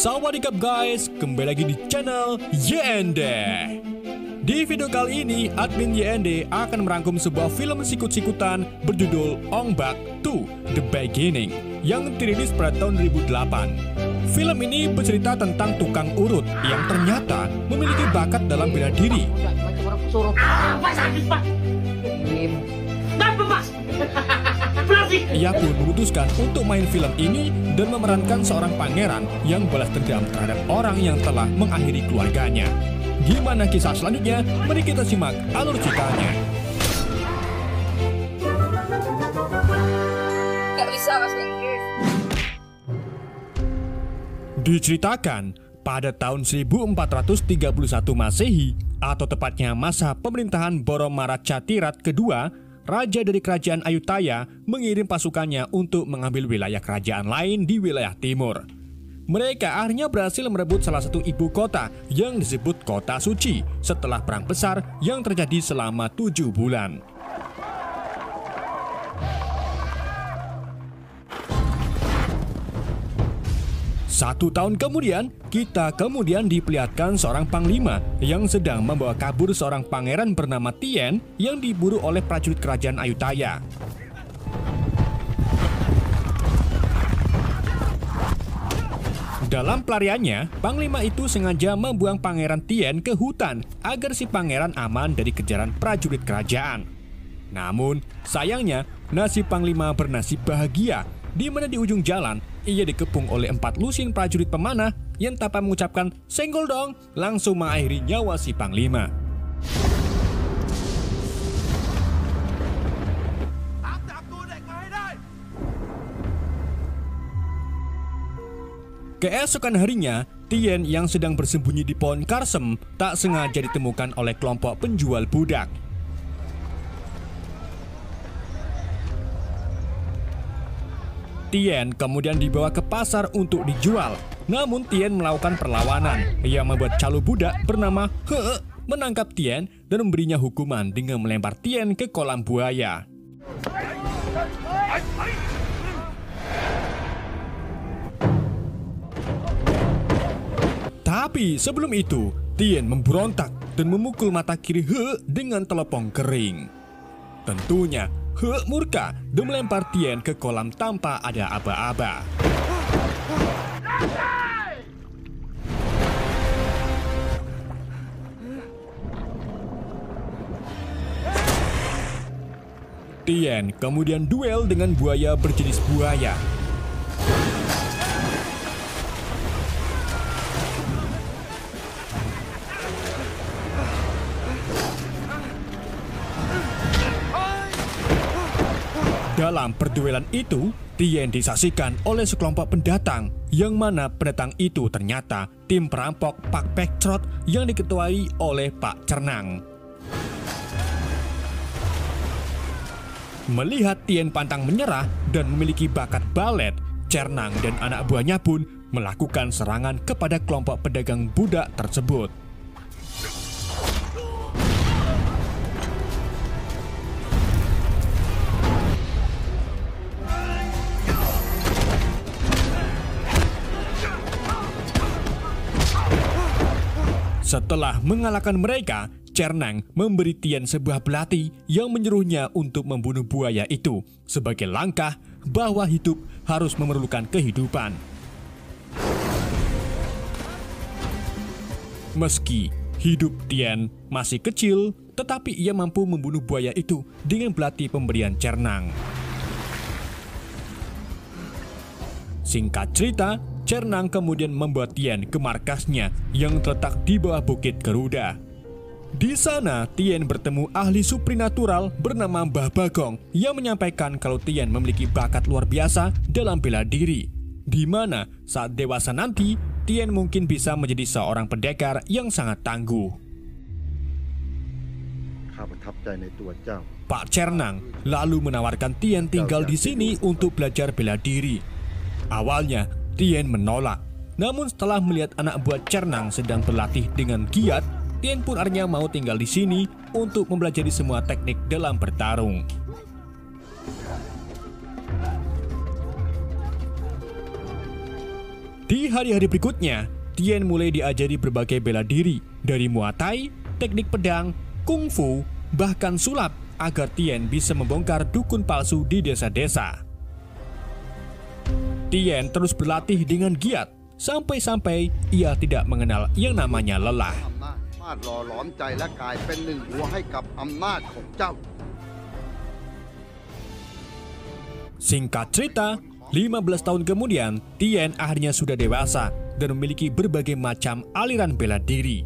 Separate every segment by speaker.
Speaker 1: Sawadikap guys, kembali lagi di channel YND. Di video kali ini, admin YND akan merangkum sebuah film sikut-sikutan berjudul Ong Bak 2 The Beginning yang dirilis pada tahun 2008. Film ini bercerita tentang tukang urut yang ternyata memiliki bakat dalam bela diri. Ia pun memutuskan untuk main film ini dan memerankan seorang pangeran yang balas dendam terhadap orang yang telah mengakhiri keluarganya. Gimana kisah selanjutnya? Mari kita simak alur ceritanya.
Speaker 2: Gak bisa bahasa Inggris.
Speaker 1: Diceritakan pada tahun 1431 Masehi, atau tepatnya masa pemerintahan Boromara-Chatirat kedua, raja dari kerajaan Ayutthaya mengirim pasukannya untuk mengambil wilayah kerajaan lain di wilayah timur. Mereka akhirnya berhasil merebut salah satu ibu kota yang disebut Kota Suci setelah perang besar yang terjadi selama 7 bulan. Satu tahun kemudian, kita diperlihatkan seorang panglima yang sedang membawa kabur seorang pangeran bernama Tien yang diburu oleh prajurit kerajaan Ayutthaya. Dalam pelariannya, panglima itu sengaja membuang pangeran Tien ke hutan agar si pangeran aman dari kejaran prajurit kerajaan. Namun, sayangnya nasib panglima bernasib bahagia, di mana di ujung jalan ia dikepung oleh 4 lusin prajurit pemanah yang tanpa mengucapkan "senggol dong" langsung mengakhiri nyawa si panglima. Keesokan harinya, Tien yang sedang bersembunyi di pohon karsem tak sengaja ditemukan oleh kelompok penjual budak. Tien kemudian dibawa ke pasar untuk dijual. Namun Tien melakukan perlawanan yang membuat calo budak bernama He menangkap Tien dan memberinya hukuman dengan melempar Tien ke kolam buaya. Tapi sebelum itu, Tien memberontak dan memukul mata kiri He dengan telepong kering. Tentunya He murka dan melempar Tien ke kolam tanpa ada aba-aba. Tien kemudian duel dengan buaya berjenis buaya. Dalam perduelan itu, Tien disaksikan oleh sekelompok pendatang, yang mana pendatang itu ternyata tim perampok Pak Pektrot yang diketuai oleh Pak Cernang. Melihat Tien pantang menyerah dan memiliki bakat balet, Cernang dan anak buahnya pun melakukan serangan kepada kelompok pedagang budak tersebut. Setelah mengalahkan mereka, Cernang memberi Tien sebuah belati yang menyuruhnya untuk membunuh buaya itu sebagai langkah bahwa hidup harus memerlukan kehidupan. Meski hidup Tien masih kecil, tetapi ia mampu membunuh buaya itu dengan belati pemberian Cernang. Singkat cerita, Cernang kemudian membawa Tien ke markasnya yang terletak di bawah Bukit Garuda. Di sana, Tien bertemu ahli suprinatural bernama Mbah Bagong yang menyampaikan kalau Tien memiliki bakat luar biasa dalam bela diri, di mana saat dewasa nanti, Tien mungkin bisa menjadi seorang pendekar yang sangat tangguh. Pak Cernang lalu menawarkan Tien tinggal di sini untuk belajar bela diri. Awalnya, Tien menolak. Namun setelah melihat anak buah Cernang sedang berlatih dengan giat, Tien pun akhirnya mau tinggal di sini untuk mempelajari semua teknik dalam bertarung. Di hari-hari berikutnya, Tien mulai diajari berbagai bela diri, dari Muay Thai, teknik pedang, kungfu, bahkan sulap, agar Tien bisa membongkar dukun palsu di desa-desa. Tien terus berlatih dengan giat, sampai-sampai ia tidak mengenal yang namanya lelah. Singkat cerita, 15 tahun kemudian, Tien akhirnya sudah dewasa dan memiliki berbagai macam aliran bela diri.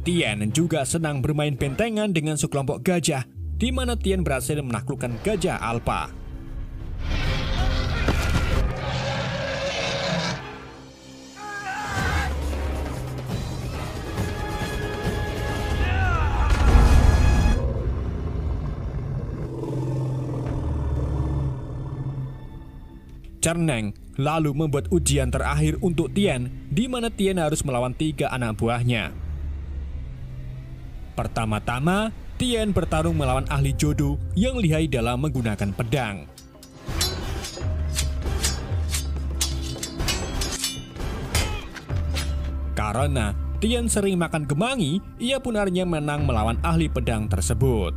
Speaker 1: Tien juga senang bermain bentengan dengan sekelompok gajah, di mana Tien berhasil menaklukkan gajah Alpha. Cerneng lalu membuat ujian terakhir untuk Tien, di mana Tien harus melawan 3 anak buahnya. Pertama-tama, Tien bertarung melawan ahli jodo yang lihai dalam menggunakan pedang. Karena Tien sering makan kemangi, ia pun akhirnya menang melawan ahli pedang tersebut.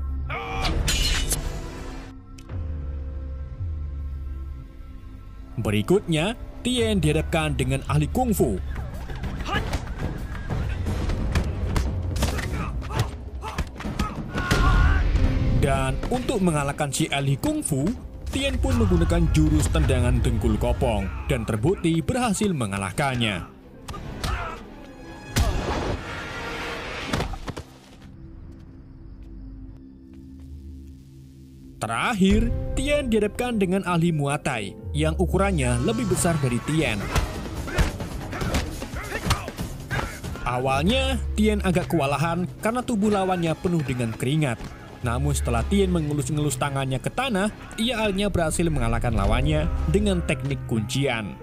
Speaker 1: Berikutnya, Tien dihadapkan dengan ahli kungfu. Dan untuk mengalahkan si ahli kungfu, Tien pun menggunakan jurus tendangan dengkul kopong dan terbukti berhasil mengalahkannya. Terakhir, Tien dihadapkan dengan ahli Muay Thai yang ukurannya lebih besar dari Tien. Awalnya, Tien agak kewalahan karena tubuh lawannya penuh dengan keringat. Namun setelah Tien mengelus-ngelus tangannya ke tanah, ia akhirnya berhasil mengalahkan lawannya dengan teknik kuncian.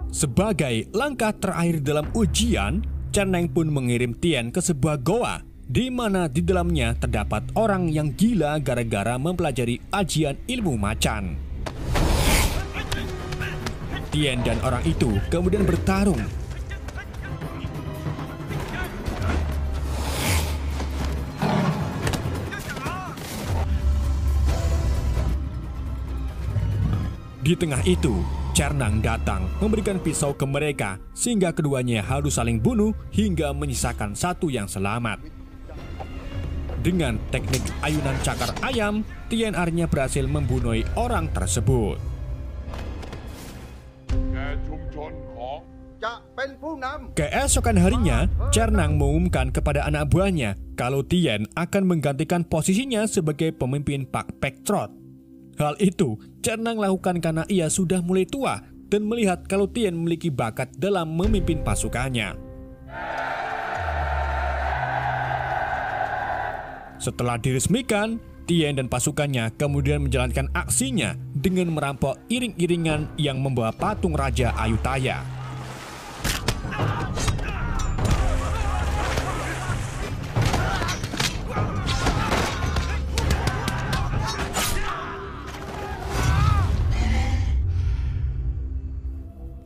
Speaker 1: Sebagai langkah terakhir dalam ujian, Cerneng pun mengirim Tien ke sebuah goa, di mana di dalamnya terdapat orang yang gila gara-gara mempelajari ajian ilmu macan. Tien dan orang itu kemudian bertarung. Di tengah itu, Cerneng datang memberikan pisau ke mereka sehingga keduanya harus saling bunuh hingga menyisakan satu yang selamat. Dengan teknik ayunan cakar ayam, Tien akhirnya berhasil membunuh orang tersebut. Keesokan harinya, Cerneng mengumumkan kepada anak buahnya kalau Tien akan menggantikan posisinya sebagai pemimpin Pak Pek Trot. Hal itu Cerneng lakukan karena ia sudah mulai tua dan melihat kalau Tien memiliki bakat dalam memimpin pasukannya. Setelah diresmikan, Tien dan pasukannya kemudian menjalankan aksinya dengan merampok iring-iringan yang membawa patung Raja Ayutthaya.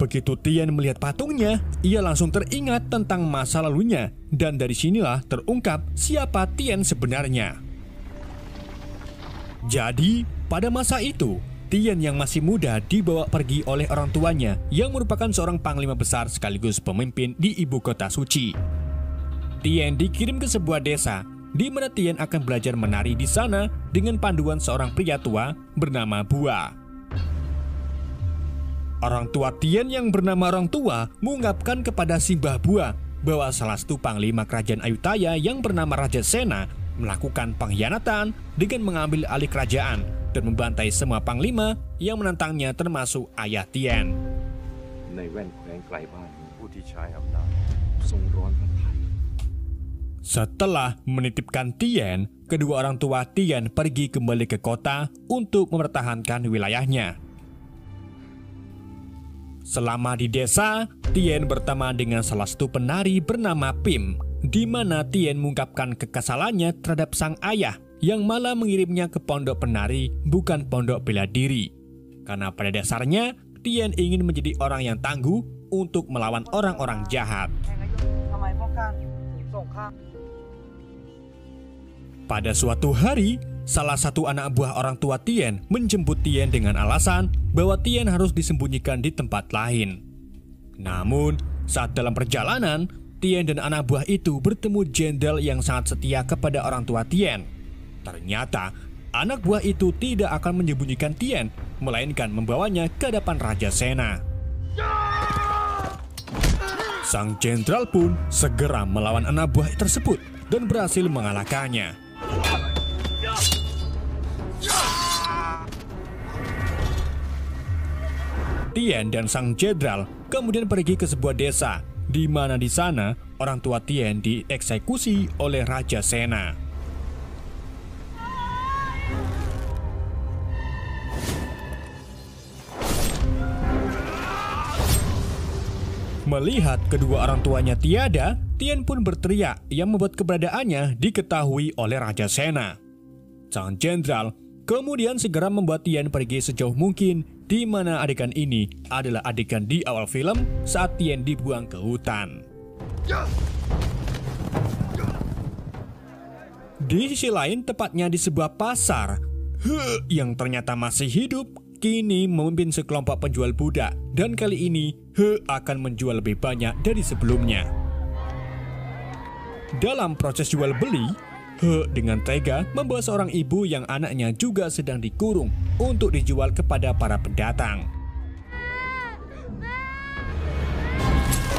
Speaker 1: Begitu Tien melihat patungnya, ia langsung teringat tentang masa lalunya, dan dari sinilah terungkap siapa Tien sebenarnya. Jadi, pada masa itu, Tien yang masih muda dibawa pergi oleh orang tuanya yang merupakan seorang panglima besar sekaligus pemimpin di ibu kota suci. Tien dikirim ke sebuah desa, di mana Tien akan belajar menari di sana dengan panduan seorang pria tua bernama Bua. Orang tua Tien yang bernama Orang Tua mengungkapkan kepada si Mbah Bua bahwa salah satu panglima kerajaan Ayutthaya yang bernama Raja Sena melakukan pengkhianatan dengan mengambil alih kerajaan dan membantai semua panglima yang menentangnya termasuk ayah Tien. Setelah menitipkan Tien, kedua orang tua Tien pergi kembali ke kota untuk mempertahankan wilayahnya. Selama di desa, Tien berteman dengan salah satu penari bernama Pim, di mana Tien mengungkapkan kekesalannya terhadap sang ayah yang malah mengirimnya ke pondok penari bukan pondok bela diri. Karena pada dasarnya, Tien ingin menjadi orang yang tangguh untuk melawan orang-orang jahat. Pada suatu hari, salah satu anak buah orang tua Tien menjemput Tien dengan alasan bahwa Tien harus disembunyikan di tempat lain. Namun, saat dalam perjalanan, Tien dan anak buah itu bertemu jenderal yang sangat setia kepada orang tua Tien. Ternyata, anak buah itu tidak akan menyembunyikan Tien, melainkan membawanya ke hadapan Raja Sena. Sang jenderal pun segera melawan anak buah tersebut dan berhasil mengalahkannya. Tien dan sang jenderal kemudian pergi ke sebuah desa, di mana di sana orang tua Tien dieksekusi oleh Raja Sena. Melihat kedua orang tuanya tiada, Tien pun berteriak yang membuat keberadaannya diketahui oleh Raja Sena. Sang jenderal kemudian segera membuat Tien pergi sejauh mungkin, di mana adegan ini adalah adegan di awal film saat Tien dibuang ke hutan. Di sisi lain, tepatnya di sebuah pasar, He yang ternyata masih hidup kini memimpin sekelompok penjual budak, dan kali ini He akan menjual lebih banyak dari sebelumnya. Dalam proses jual beli, He dengan tega membawa seorang ibu yang anaknya juga sedang dikurung untuk dijual kepada para pendatang.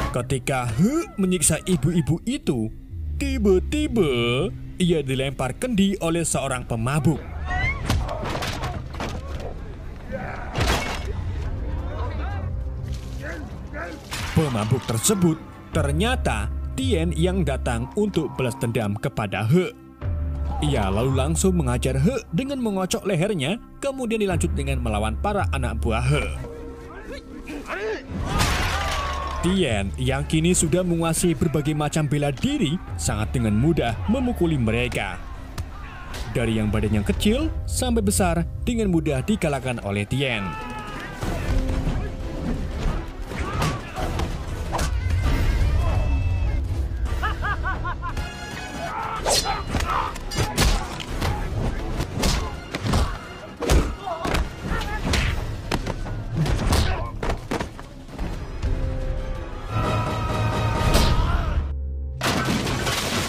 Speaker 1: Ketika He menyiksa ibu-ibu itu, tiba-tiba ia dilempar kendi oleh seorang pemabuk. Pemabuk tersebut ternyata Tien yang datang untuk balas dendam kepada He. Ia lalu langsung mengajar He dengan mengocok lehernya, kemudian dilanjut dengan melawan para anak buah He. Tien yang kini sudah menguasai berbagai macam bela diri sangat dengan mudah memukuli mereka. Dari yang badannya kecil sampai besar dengan mudah dikalahkan oleh Tien.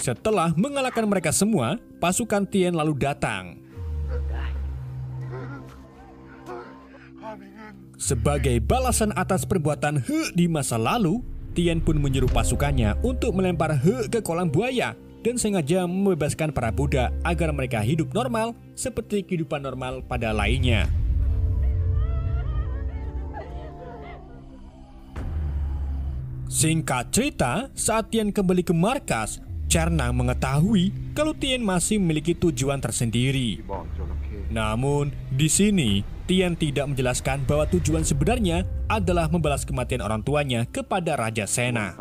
Speaker 1: Setelah mengalahkan mereka semua, pasukan Tien lalu datang. Sebagai balasan atas perbuatan He di masa lalu, Tien pun menyuruh pasukannya untuk melempar He ke kolam buaya dan sengaja membebaskan para budak agar mereka hidup normal seperti kehidupan normal pada lainnya. Singkat cerita, saat Tien kembali ke markas, Cernang mengetahui kalau Tien masih memiliki tujuan tersendiri. Namun, di sini Tien tidak menjelaskan bahwa tujuan sebenarnya adalah membalas kematian orang tuanya kepada Raja Sena.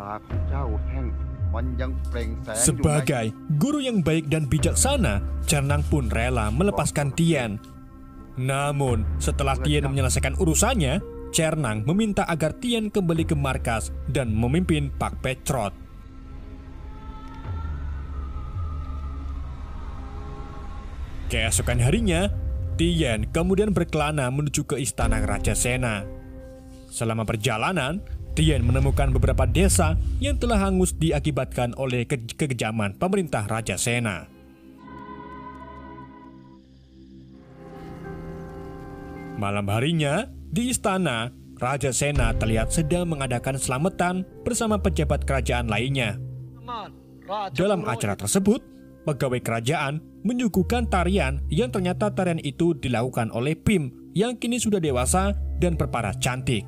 Speaker 1: Sebagai guru yang baik dan bijaksana, Cernang pun rela melepaskan Tien. Namun, setelah Tien menyelesaikan urusannya, Cernang meminta agar Tien kembali ke markas dan memimpin Pak Petrot. Keesokan harinya, Tien kemudian berkelana menuju ke istana Raja Sena. Selama perjalanan, Tien menemukan beberapa desa yang telah hangus diakibatkan oleh kekejaman pemerintah Raja Sena. Malam harinya, di istana, Raja Sena terlihat sedang mengadakan selamatan bersama pejabat kerajaan lainnya. Dalam acara tersebut, pegawai kerajaan menyuguhkan tarian yang ternyata tarian itu dilakukan oleh Pim yang kini sudah dewasa dan berparas cantik.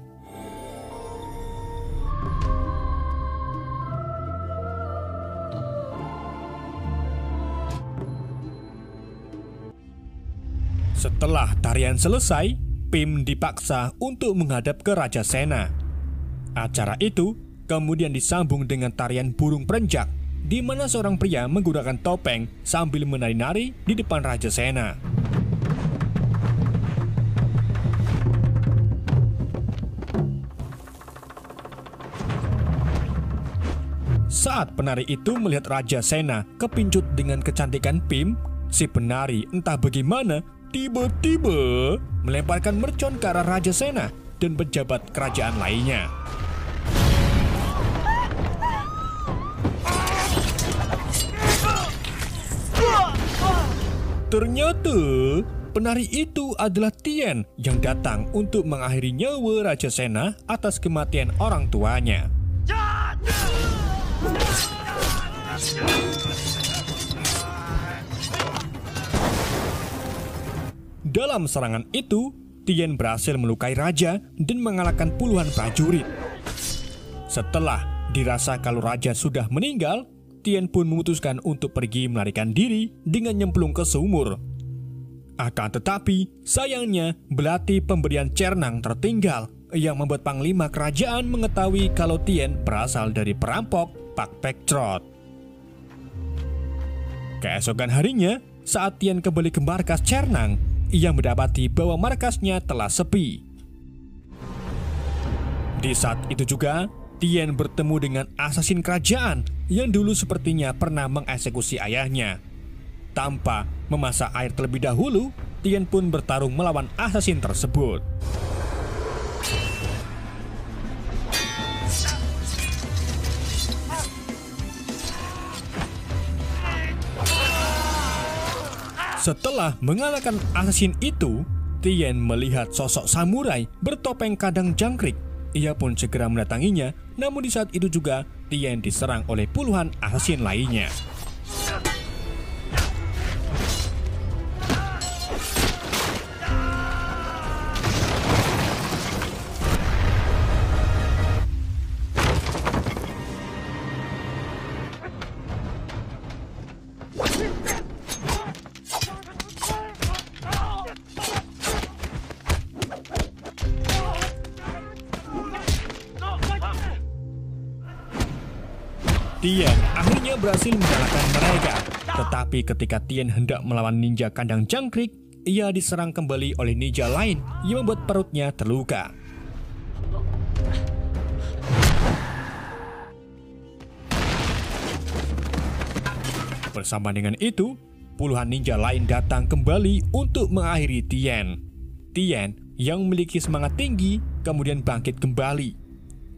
Speaker 1: Setelah tarian selesai, Pim dipaksa untuk menghadap ke Raja Sena. Acara itu kemudian disambung dengan tarian burung perenjak, di mana seorang pria menggunakan topeng sambil menari-nari di depan Raja Sena. Saat penari itu melihat Raja Sena kepincut dengan kecantikan Pim, si penari entah bagaimana tiba-tiba melemparkan mercon ke arah Raja Sena dan pejabat kerajaan lainnya. Ternyata penari itu adalah Tien yang datang untuk mengakhiri nyawa Raja Sena atas kematian orang tuanya. Dalam serangan itu, Tien berhasil melukai raja dan mengalahkan puluhan prajurit. Setelah dirasa kalau raja sudah meninggal, Tien pun memutuskan untuk pergi melarikan diri dengan nyemplung ke sumur. Akan tetapi, sayangnya belati pemberian Cernang tertinggal yang membuat panglima kerajaan mengetahui kalau Tien berasal dari perampok Pak Pektrot. Keesokan harinya, saat Tien kembali ke markas Cernang, ia mendapati bahwa markasnya telah sepi. Di saat itu juga, Tien bertemu dengan asasin kerajaan yang dulu sepertinya pernah mengeksekusi ayahnya. Tanpa memasak air terlebih dahulu, Tien pun bertarung melawan asasin tersebut. Setelah mengalahkan asasin itu, Tien melihat sosok samurai bertopeng kadang jangkrik. Ia pun segera mendatanginya, namun di saat itu juga Tien diserang oleh puluhan asasin lainnya. Tien akhirnya berhasil mengalahkan mereka. Tetapi ketika Tien hendak melawan ninja kandang jangkrik, ia diserang kembali oleh ninja lain yang membuat perutnya terluka. Bersama dengan itu, puluhan ninja lain datang kembali untuk mengakhiri Tien. Tien yang memiliki semangat tinggi kemudian bangkit kembali.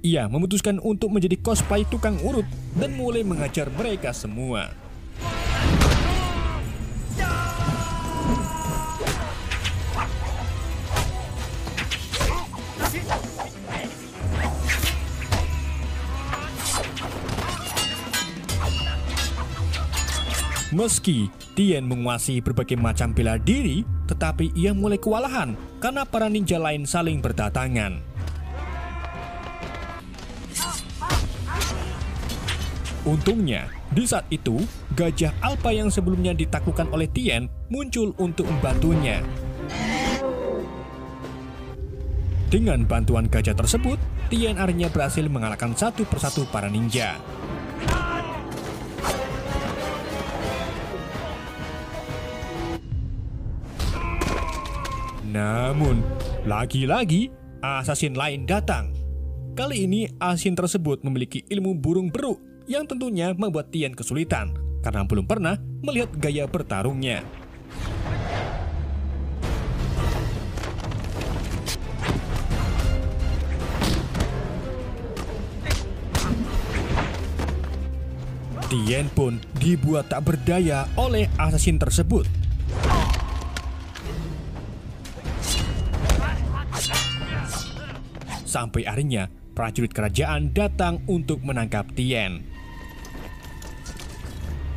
Speaker 1: Ia memutuskan untuk menjadi cosplay tukang urut dan mulai mengajar mereka semua. Meski Tien menguasai berbagai macam bela diri, tetapi ia mulai kewalahan karena para ninja lain saling berdatangan. Untungnya, di saat itu, gajah Alpha yang sebelumnya ditaklukkan oleh Tien muncul untuk membantunya. Dengan bantuan gajah tersebut, Tien akhirnya berhasil mengalahkan satu persatu para ninja. Namun, lagi-lagi asasin lain datang. Kali ini, asasin tersebut memiliki ilmu burung beruk yang tentunya membuat Tien kesulitan karena belum pernah melihat gaya bertarungnya. Tien pun dibuat tak berdaya oleh asasin tersebut. Sampai akhirnya prajurit kerajaan datang untuk menangkap Tien.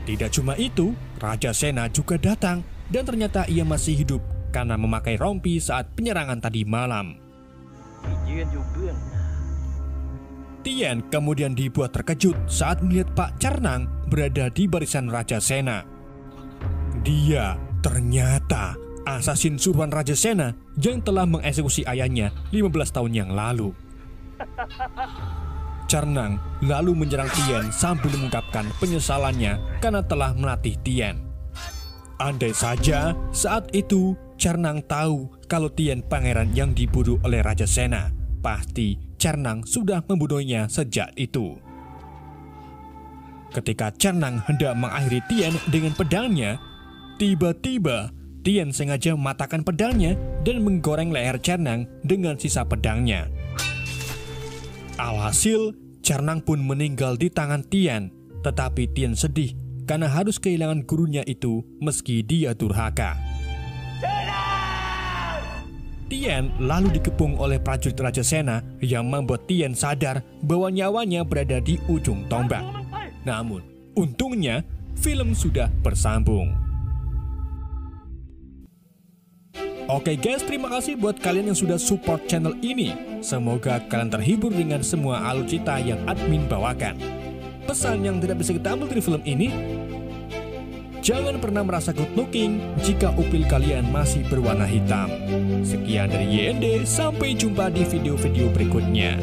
Speaker 1: Tidak cuma itu, Raja Sena juga datang dan ternyata ia masih hidup karena memakai rompi saat penyerangan tadi malam. Tien kemudian dibuat terkejut saat melihat Pak Cernang berada di barisan Raja Sena. Dia ternyata asasin suruhan Raja Sena yang telah mengeksekusi ayahnya 15 tahun yang lalu. Cernang lalu menyerang Tien sambil mengungkapkan penyesalannya karena telah melatih Tien. Andai saja saat itu Cernang tahu kalau Tien pangeran yang diburu oleh Raja Sena, pasti Cernang sudah membunuhnya sejak itu. Ketika Cernang hendak mengakhiri Tien dengan pedangnya, tiba-tiba Tien sengaja mematahkan pedangnya dan menggoreng leher Cernang dengan sisa pedangnya. Alhasil, Cernang pun meninggal di tangan Tien, tetapi Tien sedih karena harus kehilangan gurunya itu meski dia durhaka. Tien lalu dikepung oleh prajurit Raja Sena yang membuat Tien sadar bahwa nyawanya berada di ujung tombak. Namun, untungnya film sudah bersambung. Oke guys, terima kasih buat kalian yang sudah support channel ini. Semoga kalian terhibur dengan semua alur cerita yang admin bawakan. Pesan yang tidak bisa kita ambil dari film ini, jangan pernah merasa good looking jika upil kalian masih berwarna hitam. Sekian dari YND, sampai jumpa di video-video berikutnya.